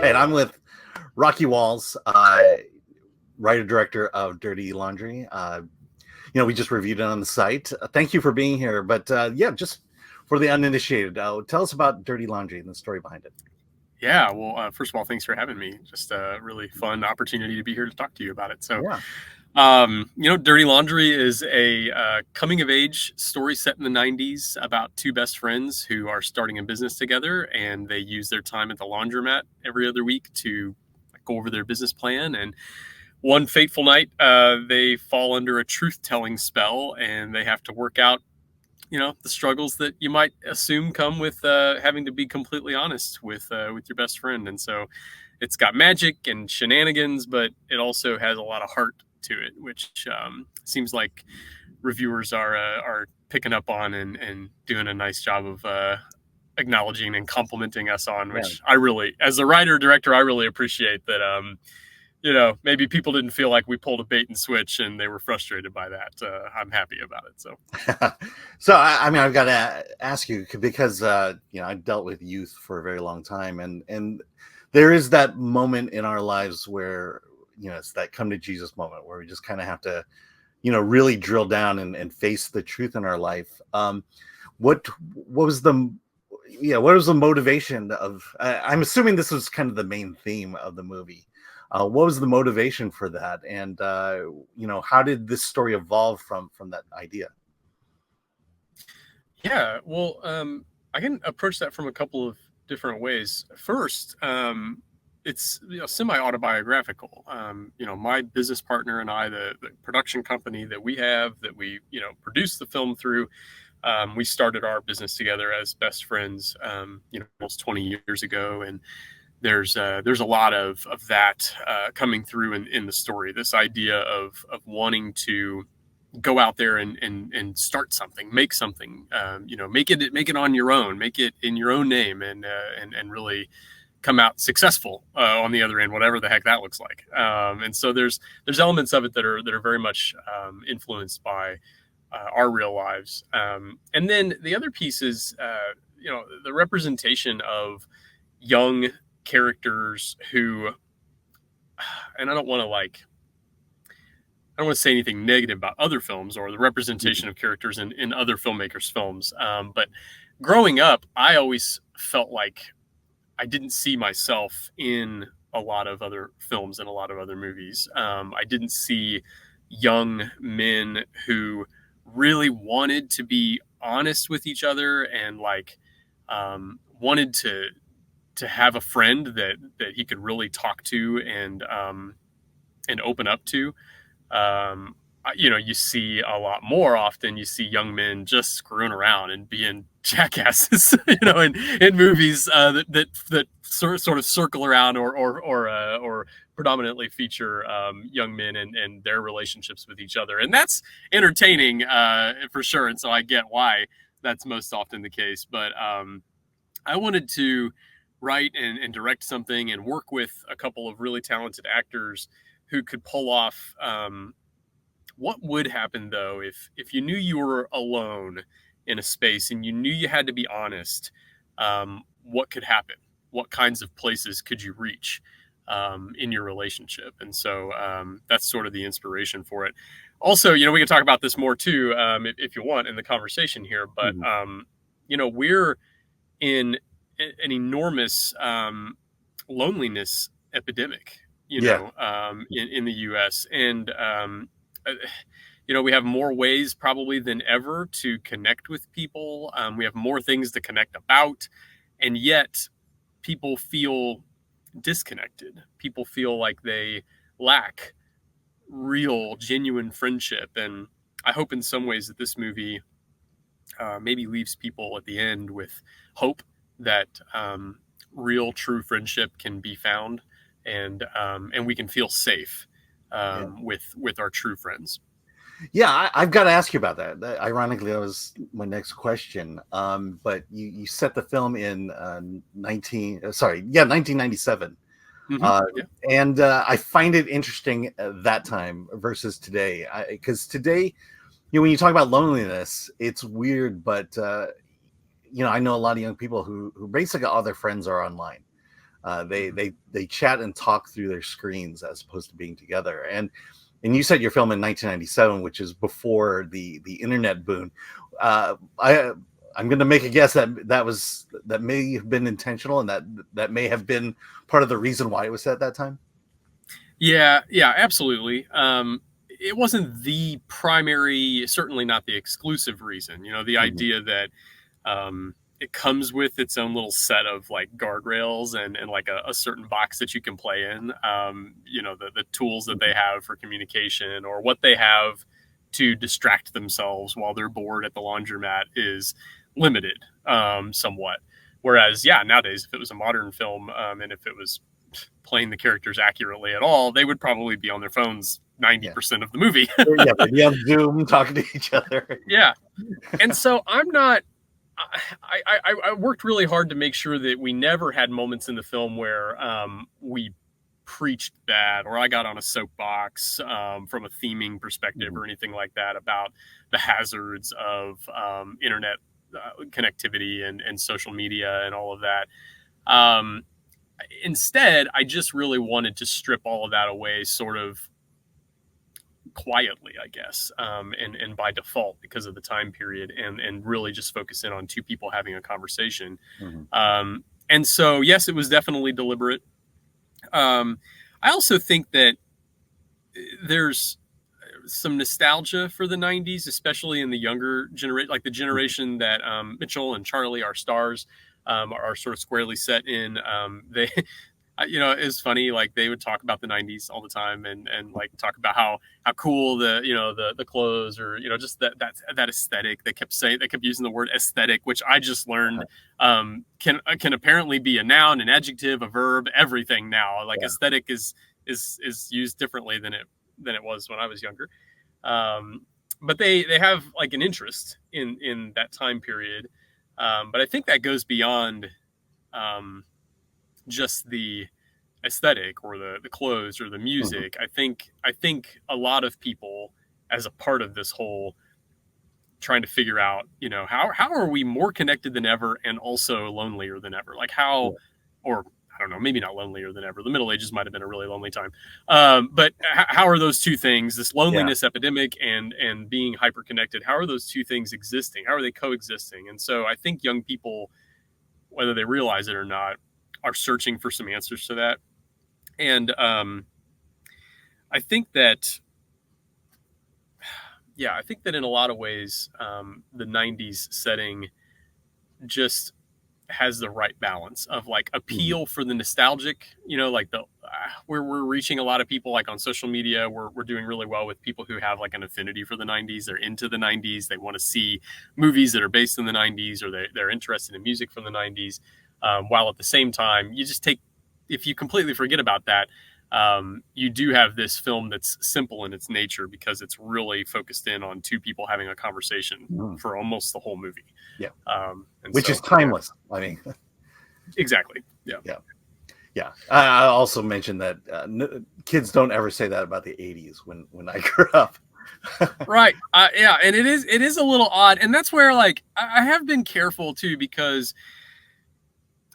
And I'm with Rocky Walls, writer director of Dirty Laundry. We just reviewed it on the site. Thank you for being here. But yeah, just for the uninitiated, tell us about Dirty Laundry and the story behind it. Yeah, well, first of all, thanks for having me. Just a really fun opportunity to be here to talk to you about it. So, Dirty Laundry is a coming-of-age story set in the 90s about two best friends who are starting a business together, and they use their time at the laundromat every other week to go over their business plan. And one fateful night, they fall under a truth-telling spell, and they have to work out the struggles that you might assume come with having to be completely honest with your best friend. And so it's got magic and shenanigans, but it also has a lot of heart to it, which seems like reviewers are picking up on and doing a nice job of acknowledging and complimenting us on, which I really, as a writer director, I really appreciate that. Maybe people didn't feel like we pulled a bait and switch and they were frustrated by that. I'm happy about it. So, I've got to ask you because, I've dealt with youth for a very long time, and there is that moment in our lives where, it's that come to Jesus moment where we just kind of have to, really drill down and face the truth in our life. What was the motivation of, I'm assuming this was kind of the main theme of the movie. What was the motivation for that? And, how did this story evolve from that idea? Yeah, well, I can approach that from a couple of different ways. First, it's semi-autobiographical. My business partner and I, the production company that we have, that we, produce the film through, we started our business together as best friends, almost 20 years ago. And there's a lot of that coming through in the story. This idea of wanting to go out there and start something, make something, make it on your own, make it in your own name, and really come out successful on the other end, whatever the heck that looks like. And so there's elements of it that are very much influenced by our real lives. And then the other piece is the representation of young characters who, and I don't want to say anything negative about other films or the representation of characters in other filmmakers' films. But growing up, I always felt like I didn't see myself in a lot of other films and a lot of other movies. I didn't see young men who really wanted to be honest with each other and wanted to have a friend that he could really talk to and open up to. You see a lot more often, you see young men just screwing around and being jackasses, in movies that sort of circle around or predominantly feature young men and their relationships with each other. And that's entertaining for sure. And so I get why that's most often the case. But I wanted to write and direct something and work with a couple of really talented actors who could pull off what would happen though if you knew you were alone in a space and you knew you had to be honest. What could happen? What kinds of places could you reach in your relationship? And so that's sort of the inspiration for it. Also, we can talk about this more too if you want in the conversation here. But we're in an enormous loneliness epidemic, in the U.S. And, we have more ways probably than ever to connect with people. We have more things to connect about. And yet people feel disconnected. People feel like they lack real, genuine friendship. And I hope in some ways that this movie maybe leaves people at the end with hope that real, true friendship can be found, and we can feel safe with our true friends. Yeah, I've got to ask you about that. Ironically, that was my next question. But you set the film in 1997. And I find it interesting that time versus today, because today, when you talk about loneliness, it's weird, but I know a lot of young people who basically all their friends are online. They chat and talk through their screens as opposed to being together. And you said your film in 1997, which is before the internet boom. I'm going to make a guess that may have been intentional, and that may have been part of the reason why it was set at that time. Yeah, absolutely. It wasn't the primary, certainly not the exclusive reason. You know, the idea that it comes with its own little set of like guardrails and like a certain box that you can play in. You know, the tools that they have for communication or what they have to distract themselves while they're bored at the laundromat is limited somewhat. Whereas, yeah, nowadays, if it was a modern film and if it was playing the characters accurately at all, they would probably be on their phones 90% of the movie. Yeah, they'd be on Zoom talking to each other. Yeah. And so I'm not, I worked really hard to make sure that we never had moments in the film where we preached that, or I got on a soapbox from a theming perspective or anything like that about the hazards of internet connectivity and social media and all of that. Instead, I just really wanted to strip all of that away sort of quietly, I guess, and by default because of the time period, and really just focus in on two people having a conversation. And so, yes, it was definitely deliberate. I also think that there's some nostalgia for the 90s, especially in the younger generation, like the generation that Mitchell and Charlie, our stars, are sort of squarely set in. They, you know, it's funny, like they would talk about the 90s all the time and like talk about how cool the clothes, or, you know, just that aesthetic. They kept using the word aesthetic, which I just learned can apparently be a noun, an adjective, a verb, everything now. Like aesthetic is used differently than it was when I was younger. But they have like an interest in that time period. But I think that goes beyond just the aesthetic or the clothes or the music. I think a lot of people, as a part of this whole trying to figure out, you know, how are we more connected than ever and also lonelier than ever? Like how, or I don't know, maybe not lonelier than ever. The Middle Ages might have been a really lonely time. But how are those two things, this loneliness epidemic and being hyper connected, how are those two things existing? How are they coexisting? And so I think young people, whether they realize it or not, are searching for some answers to that. And I think that in a lot of ways, the 90s setting just has the right balance of like appeal for the nostalgic, you know, like we're reaching a lot of people like on social media. We're doing really well with people who have like an affinity for the 90s. They're into the 90s. They want to see movies that are based in the 90s, or they're interested in music from the 90s. While at the same time, if you completely forget about that, you do have this film that's simple in its nature because it's really focused in on two people having a conversation for almost the whole movie. Yeah. Which is timeless. I mean, exactly. Yeah. Yeah. I also mentioned that kids don't ever say that about the 80s when I grew up. Right. Yeah. And it is a little odd. And that's where like, I have been careful too, because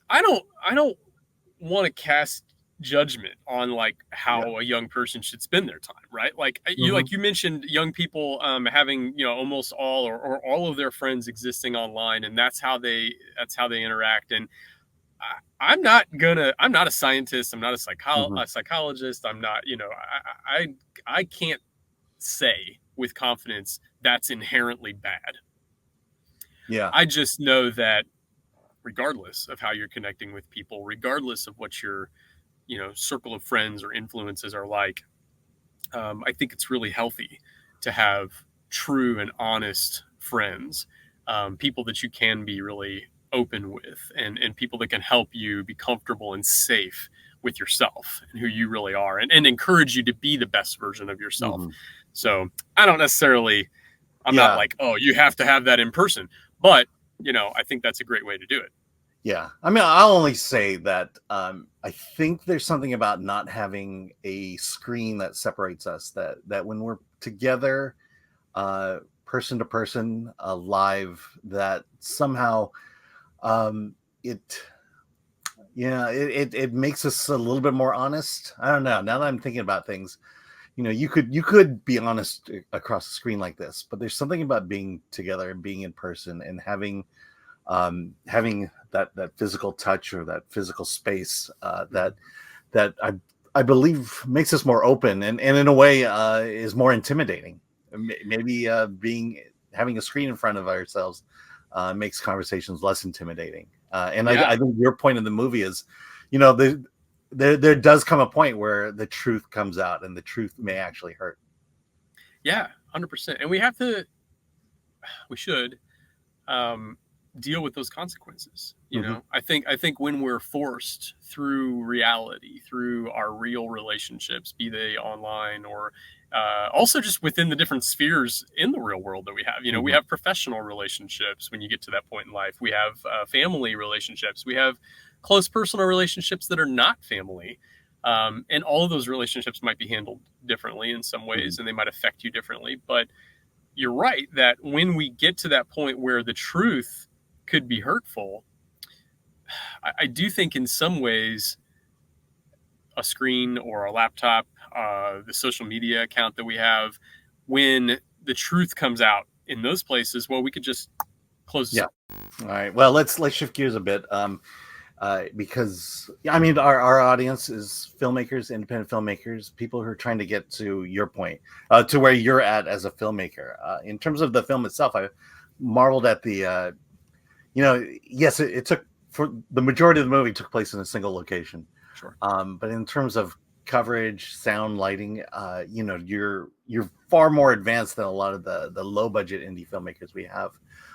I don't want to cast judgment on like how a young person should spend their time, right? Like you mentioned young people having, you know, almost all or all of their friends existing online, and that's how they interact. And I'm not a scientist, I'm not a psychologist, I'm not, you know, I can't say with confidence that's inherently bad. Yeah. I just know that regardless of how you're connecting with people, regardless of what your, you know, circle of friends or influences are like, I think it's really healthy to have true and honest friends, people that you can be really open with, and people that can help you be comfortable and safe with yourself and who you really are, and encourage you to be the best version of yourself. So I don't necessarily, I'm not like, oh, you have to have that in person, but you know, I think that's a great way to do it. Yeah. I mean, I'll only say that I think there's something about not having a screen that separates us, that when we're together, person to person, live, that somehow it Yeah, it makes us a little bit more honest. I don't know. Now that I'm thinking about things, you could be honest across the screen like this, but there's something about being together and being in person and having that physical touch or that physical space that I believe makes us more open and in a way is more intimidating. Maybe being having a screen in front of ourselves makes conversations less intimidating. And I Yeah. think your point in the movie is, there does come a point where the truth comes out, and the truth may actually hurt. Yeah, 100%. And we should um, deal with those consequences. Hmm. I think when we're forced through reality, through our real relationships, be they online or also just within the different spheres in the real world that we have. We Hmm. have professional relationships when you get to that point in life. We have family relationships. We have close personal relationships that are not family. And all of those relationships might be handled differently in some Hmm. ways, and they might affect you differently. But you're right that when we get to that point where the truth could be hurtful, I do think in some ways a screen or a laptop, the social media account that we have, when the truth comes out in those places, well, we could just close this Yeah. up. All right. Well, let's shift gears a bit. Because I mean, our audience is filmmakers, independent filmmakers, people who are trying to get to your point, to where you're at as a filmmaker. In terms of the film itself, I marveled at yes, it took for the majority of the movie took place in a single location. Sure. But in terms of coverage, sound, lighting, you're far more advanced than a lot of the low budget indie filmmakers we have.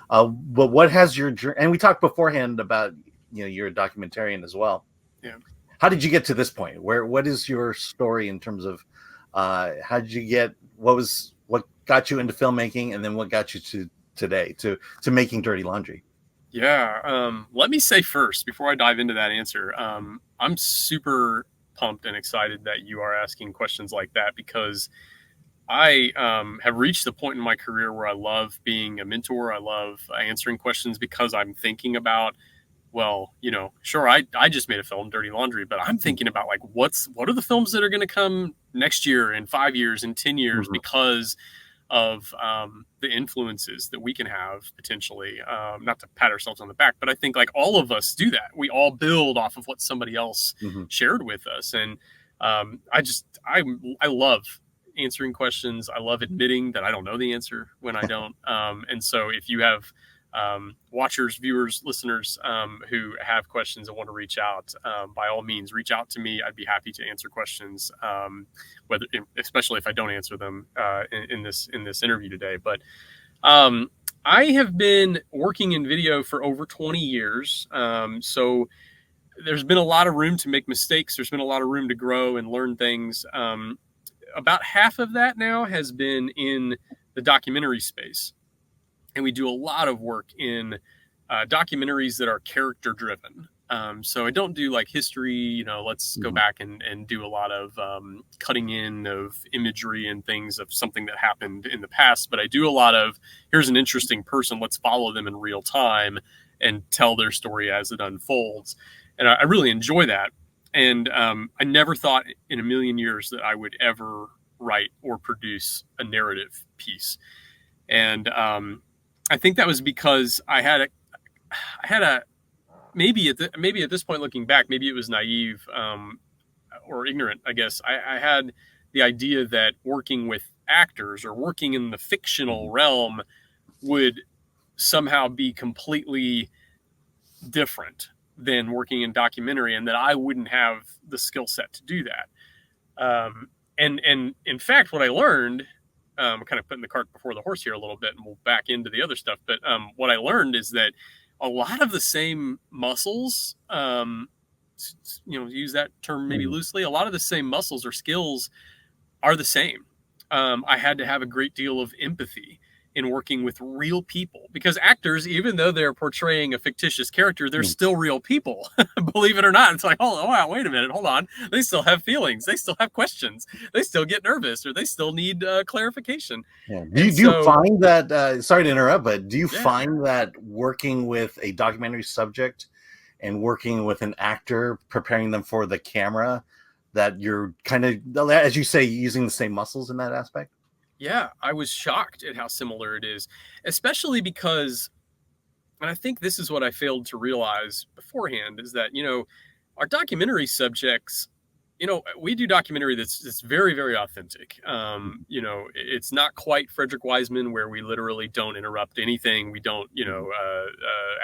But what has your journey? And we talked beforehand about you're a documentarian as well. Yeah. How did you get to this point? What is your story in terms of how did you get? What got you into filmmaking, and then what got you to today to making Dirty Laundry? Yeah. Let me say first, before I dive into that answer, I'm super pumped and excited that you are asking questions like that because I have reached the point in my career where I love being a mentor. I love answering questions because I'm thinking about, well, sure, I just made a film, Dirty Laundry, but I'm thinking about like what are the films that are going to come next year, in 5 years, in 10 years, Mhm. because of the influences that we can have potentially. Not to pat ourselves on the back, but I think like all of us do that. We all build off of what somebody else Mhm. shared with us, and I love answering questions. I love admitting that I don't know the answer when I don't. And so if you have watchers, viewers, listeners who have questions and want to reach out, by all means, reach out to me. I'd be happy to answer questions, especially if I don't answer them in this interview today. But I have been working in video for over 20 years, so there's been a lot of room to make mistakes. There's been a lot of room to grow and learn things. About half of that now has been in the documentary space. And we do a lot of work in documentaries that are character driven. So I don't do like history, let's go Mhm. back and do a lot of cutting in of imagery and things of something that happened in the past. But I do a lot of, here's an interesting person, let's follow them in real time and tell their story as it unfolds. And I really enjoy that. And I never thought in a million years that I would ever write or produce a narrative piece. And I think that was because I had a maybe at this point looking back, maybe it was naive or ignorant. I guess I had the idea that working with actors or working in the fictional Mhm. realm would somehow be completely different than working in documentary, and that I wouldn't have the skill set to do that. And in fact, what I learned, kind of putting the cart before the horse here a little bit, and we'll back into the other stuff. But what I learned is that a lot of the same muscles, use that term maybe Mhm. loosely, a lot of the same muscles or skills are the same. I had to have a great deal of empathy in working with real people, because actors, even though they're portraying a fictitious character, they're Mhm. still real people. Believe it or not, it's like, oh wow, wait a minute, hold on. They still have feelings. They still have questions. They still get nervous, or they still need clarification. Yeah. Do And you do you so, find that? Sorry to interrupt, but do you yeah, find that working with a documentary subject and working with an actor, preparing them for the camera, that you're kind of, as you say, using the same muscles in that aspect? Yeah, I was shocked at how similar it is, especially because, and I think this is what I failed to realize beforehand, is that, our documentary subjects, we do documentary that's very, very authentic. It's not quite Frederick Wiseman, where we literally don't interrupt anything. We don't,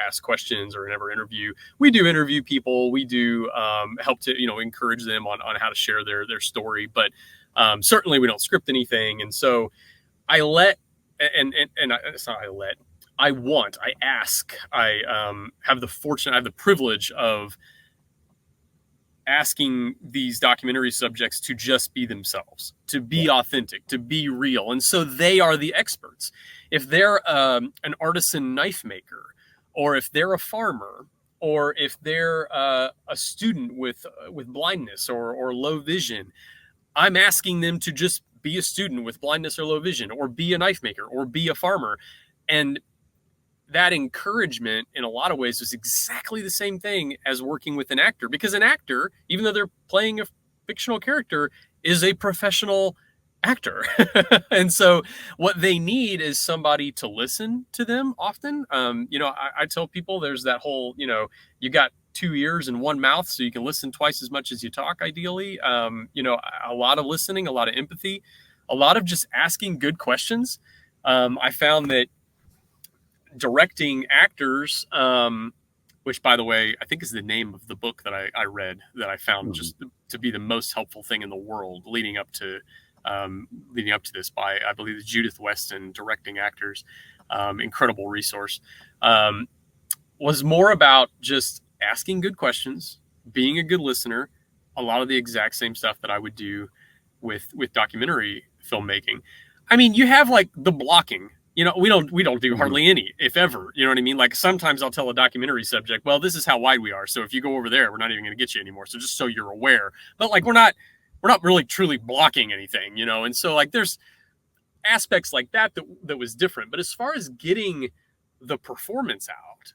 ask questions or never interview. We do interview people. We do help to, encourage them on how to share their story. But certainly we don't script anything. And so I let, and it's not I let, I ask, I have the privilege of asking these documentary subjects to just be themselves, to be authentic, to be real. And so they are the experts. If they're an artisan knife maker, or if they're a farmer, or if they're a student with blindness or low vision, I'm asking them to just be a student with blindness or low vision, or be a knife maker, or be a farmer. And that encouragement, in a lot of ways, is exactly the same thing as working with an actor, because an actor, even though they're playing a fictional character, is a professional actor. And so what they need is somebody to listen to them often. I tell people there's that whole, you got 2 ears and 1 mouth, so you can listen twice as much as you talk, ideally. A lot of listening, a lot of empathy, a lot of just asking good questions. I found that directing actors, which, by the way, I think is the name of the book that I read, that I found just to be the most helpful thing in the world leading up to this, by, I believe, Judith Weston, Directing Actors. Incredible resource. Was more about just asking good questions, being a good listener, a lot of the exact same stuff that I would do with documentary filmmaking. I mean, you have like the blocking. We don't do hardly any, if ever. You know what I mean? Like, sometimes I'll tell a documentary subject, well, this is how wide we are, so if you go over there, we're not even going to get you anymore. So just so you're aware. But like, we're not really truly blocking anything, And so, like, there's aspects like that was different. But as far as getting the performance out,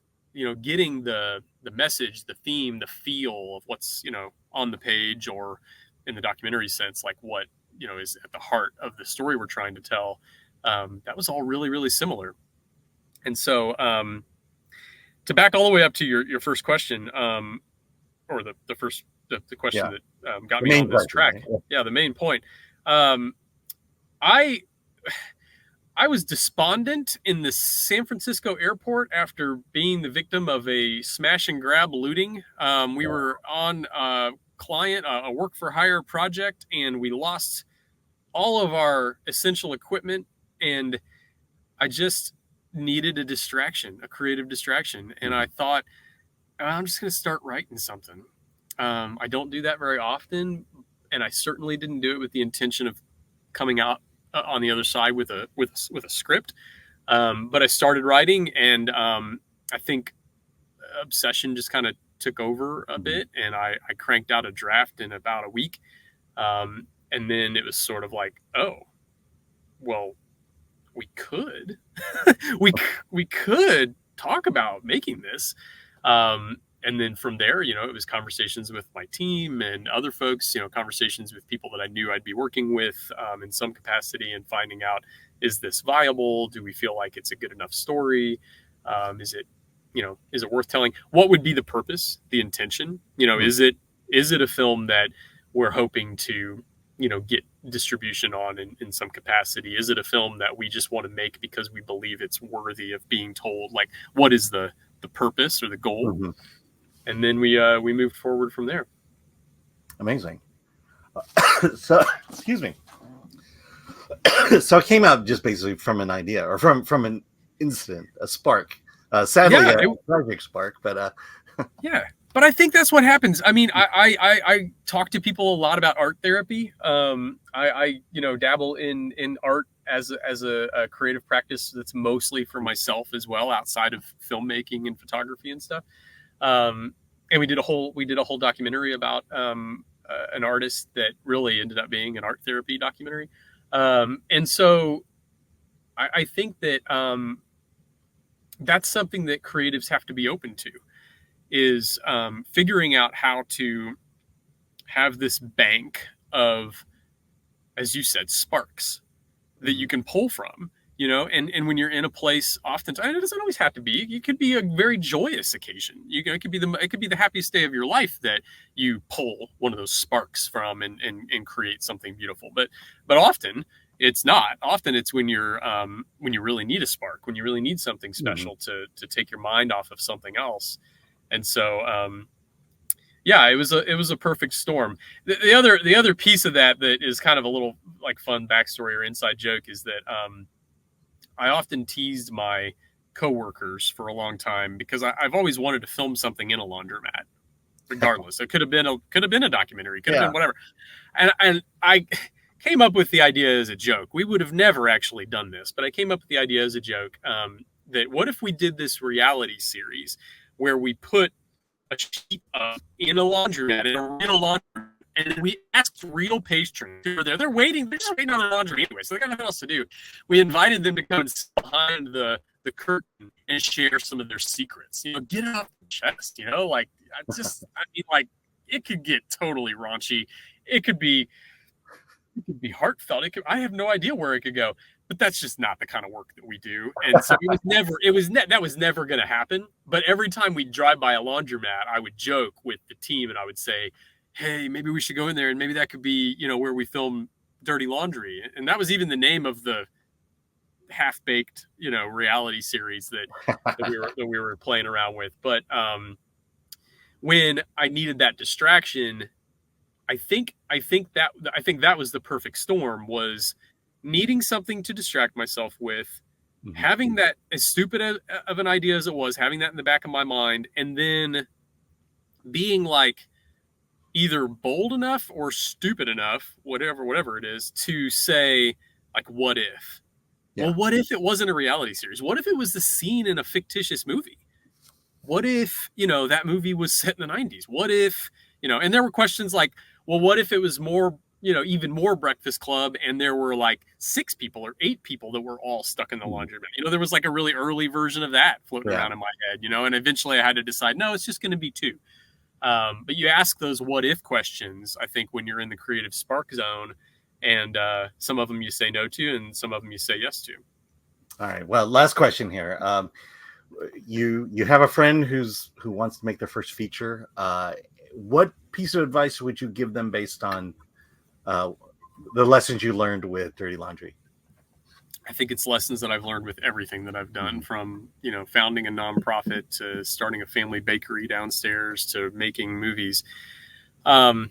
getting the message, the theme, the feel of what's, on the page, or in the documentary sense, like what, is at the heart of the story we're trying to tell, that was all really, really similar. And so, to back all the way up to your first question, or the question that got me on this track. Yeah, the main point. I was despondent in the San Francisco airport after being the victim of a smash and grab looting. We were on a work for hire project, and we lost all of our essential equipment, and I just needed a distraction, a creative distraction. And I thought, I'm just going to start writing something. I don't do that very often, and I certainly didn't do it with the intention of coming out on the other side with a script. But I started writing, and I think obsession just kind of took over a bit, and I cranked out a draft in about a week. And then it was sort of like, oh, well, we could, we could talk about making this. And then from there, it was conversations with my team and other folks, conversations with people that I knew I'd be working with in some capacity, and finding out, is this viable? Do we feel like it's a good enough story? Is it worth telling? What would be the purpose, the intention? Is it a film that we're hoping to, get distribution on in some capacity? Is it a film that we just want to make because we believe it's worthy of being told? Like, what is the purpose or the goal? Mm-hmm. And then we moved forward from there. Amazing. So, excuse me. So it came out just basically from an idea, or from an incident, a spark. Sadly, a tragic spark, but yeah. But I think that's what happens. I mean, I talk to people a lot about art therapy. I dabble in art as a creative practice that's mostly for myself as well, outside of filmmaking and photography and stuff. And we did a whole documentary about an artist that really ended up being an art therapy documentary. And so I think that that's something that creatives have to be open to. is figuring out how to have this bank of, as you said, sparks that you can pull from, you know, and when you're in a place, oftentimes, it doesn't always have to be, it could be a very joyous occasion. It could be the happiest day of your life that you pull one of those sparks from and create something beautiful. But often it's not. Often it's when you really need a spark, when you really need something special to take your mind off of something else. And so, yeah, it was a perfect storm. The other piece of that is kind of a little like fun backstory or inside joke is that I often teased my coworkers for a long time because I've always wanted to film something in a laundromat, regardless. It could have been a documentary, could have been whatever. And I came up with the idea as a joke. We would have never actually done this, but I came up with the idea as a joke that what if we did this reality series where we put a sheet in a laundromat, in a laundromat, and we asked real patrons who were there. They're just waiting on their laundry anyway, so they got nothing else to do. We invited them to come and sit behind the curtain and share some of their secrets. You know, get it off the chest. You know, like like it could get totally raunchy. It could be heartfelt. I have no idea where it could go. But that's just not the kind of work that we do. And so that was never going to happen. But every time we drive by a laundromat, I would joke with the team and I would say, hey, maybe we should go in there and maybe that could be, you know, where we film Dirty Laundry. And that was even the name of the half-baked, you know, reality series that we were playing around with. But when I needed that distraction, I think that was the perfect storm, was needing something to distract myself with, having that, as stupid of an idea as it was, having that in the back of my mind, and then being like either bold enough or stupid enough, whatever it is, to say like, what if? Yeah. Well, what if it wasn't a reality series? What if it was the scene in a fictitious movie? What if, you know, that movie was set in the 90s? What if, you know, and there were questions like, well, what if it was more, you know, even more Breakfast Club, and there were like 6 people or 8 people that were all stuck in the laundromat? You know, there was like a really early version of that floating around in my head, you know, and eventually I had to decide, no, it's just going to be 2. But you ask those what if questions, I think, when you're in the creative spark zone, and some of them you say no to and some of them you say yes to. All right. Well, last question here. You have a friend who wants to make their first feature. What piece of advice would you give them based on the lessons you learned with Dirty Laundry? I think it's lessons that I've learned with everything that I've done, from, you know, founding a nonprofit to starting a family bakery downstairs to making movies. In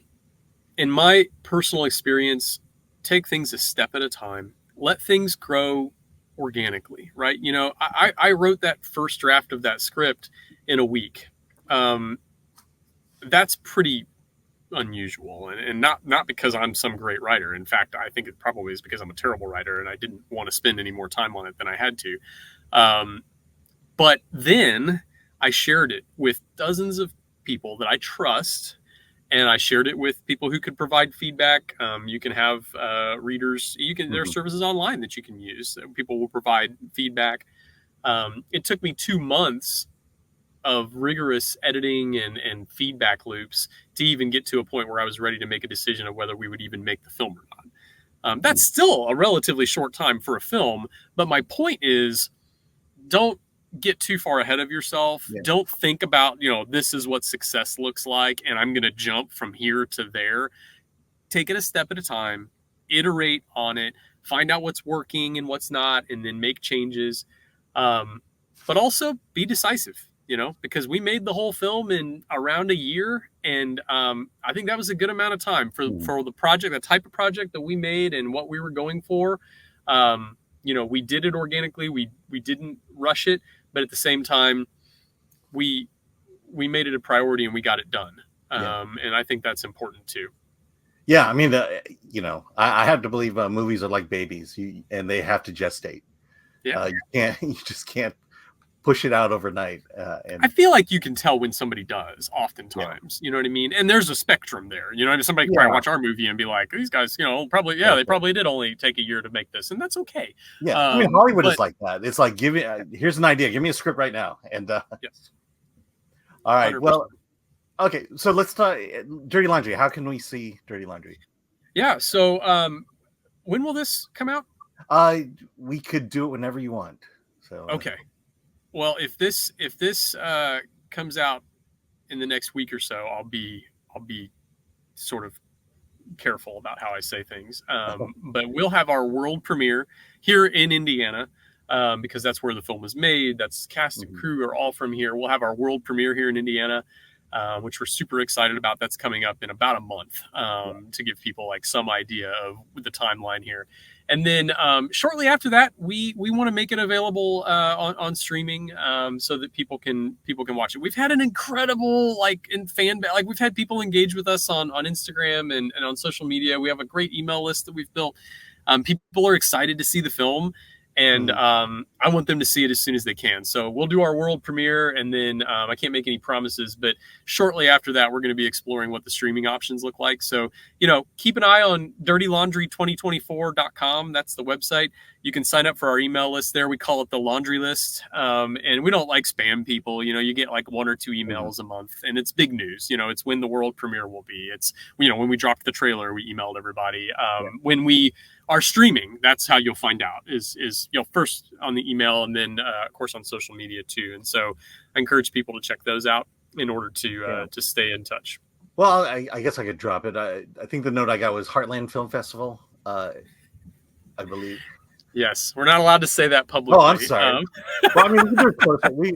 my personal experience, take things a step at a time. Let things grow organically, right? You know, I wrote that first draft of that script in a week. That's pretty unusual, and not because I'm some great writer. In fact, I think it probably is because I'm a terrible writer and I didn't want to spend any more time on it than I had to. But then I shared it with dozens of people that I trust, and I shared it with people who could provide feedback. You can have readers. There are services online that you can use. People will provide feedback. It took me 2 months of rigorous editing and feedback loops to even get to a point where I was ready to make a decision of whether we would even make the film or not. That's still a relatively short time for a film, but my point is, don't get too far ahead of yourself. Yeah. Don't think about, you know, this is what success looks like and I'm going to jump from here to there. Take it a step at a time, iterate on it, find out what's working and what's not, and then make changes. But also be decisive. You know, because we made the whole film in around a year, and I think that was a good amount of time for the project, the type of project that we made and what we were going for. You know, we did it organically. We didn't rush it, but at the same time, we made it a priority and we got it done. And I think that's important too. Yeah, I mean, you know, I have to believe movies are like babies, and they have to gestate. Yeah, you just can't push it out overnight. And I feel like you can tell when somebody does, oftentimes. You know what I mean? And there's a spectrum there. You know, somebody can probably watch our movie and be like, these guys, you know, they probably did only take a year to make this, and that's okay. Yeah, I mean, Hollywood is like that. It's like, here's an idea, give me a script right now. And yes. All right. 100%. Well, okay. So let's talk Dirty Laundry. How can we see Dirty Laundry? Yeah. So when will this come out? We could do it whenever you want. So Okay. Well, if this comes out in the next week or so, I'll be sort of careful about how I say things. But we'll have our world premiere here in Indiana, because that's where the film was made. That's cast and crew are all from here. We'll have our world premiere here in Indiana, which we're super excited about. That's coming up in about a month, to give people like some idea of the timeline here. And then shortly after that, we want to make it available on streaming, so that people can watch it. We've had an incredible we've had people engage with us on Instagram and on social media. We have a great email list that we've built. People are excited to see the film, and I want them to see it as soon as they can. So we'll do our world premiere, and then I can't make any promises, but shortly after that, we're going to be exploring what the streaming options look like. So, keep an eye on dirtylaundry2024.com. That's the website. You can sign up for our email list there. We call it the laundry list. And we don't like spam people. You get like 1 or 2 emails a month, and it's big news. It's when the world premiere will be. It's, when we dropped the trailer, we emailed everybody. When we are streaming, that's how you'll find out is first on the email, and then of course on social media too. And so I encourage people to check those out in order to stay in touch. Well, I guess I could drop it. I think the note I got was Heartland Film Festival, I believe. Yes, we're not allowed to say that publicly. Oh, I'm sorry. Well, I mean,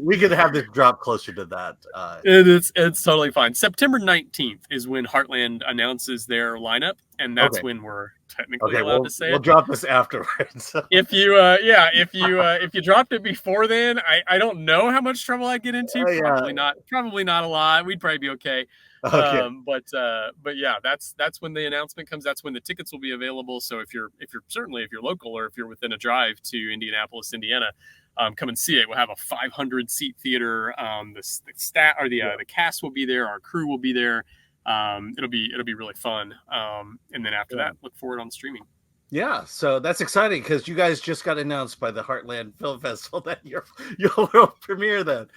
we could have this drop closer to that. It's totally fine. September 19th is when Heartland announces their lineup, and that's when we're technically allowed to say we'll drop this afterwards. If you dropped it before then, I don't know how much trouble I'd get into. Probably not a lot. We'd probably be okay. Okay. But yeah, that's when the announcement comes. That's when the tickets will be available. So if you're local, or if you're within a drive to Indianapolis, Indiana, come and see it. We'll have a 500 seat theater. The cast will be there. Our crew will be there. It'll be really fun. And then after that, look for it on streaming. Yeah, so that's exciting because you guys just got announced by the Heartland Film Festival that your world premiere then.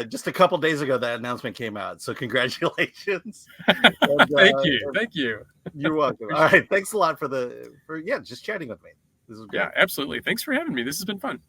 Just a couple days ago, that announcement came out. So congratulations. And, Thank you. You're welcome. All right, thanks a lot for just chatting with me. This is great. Yeah, absolutely. Thanks for having me. This has been fun.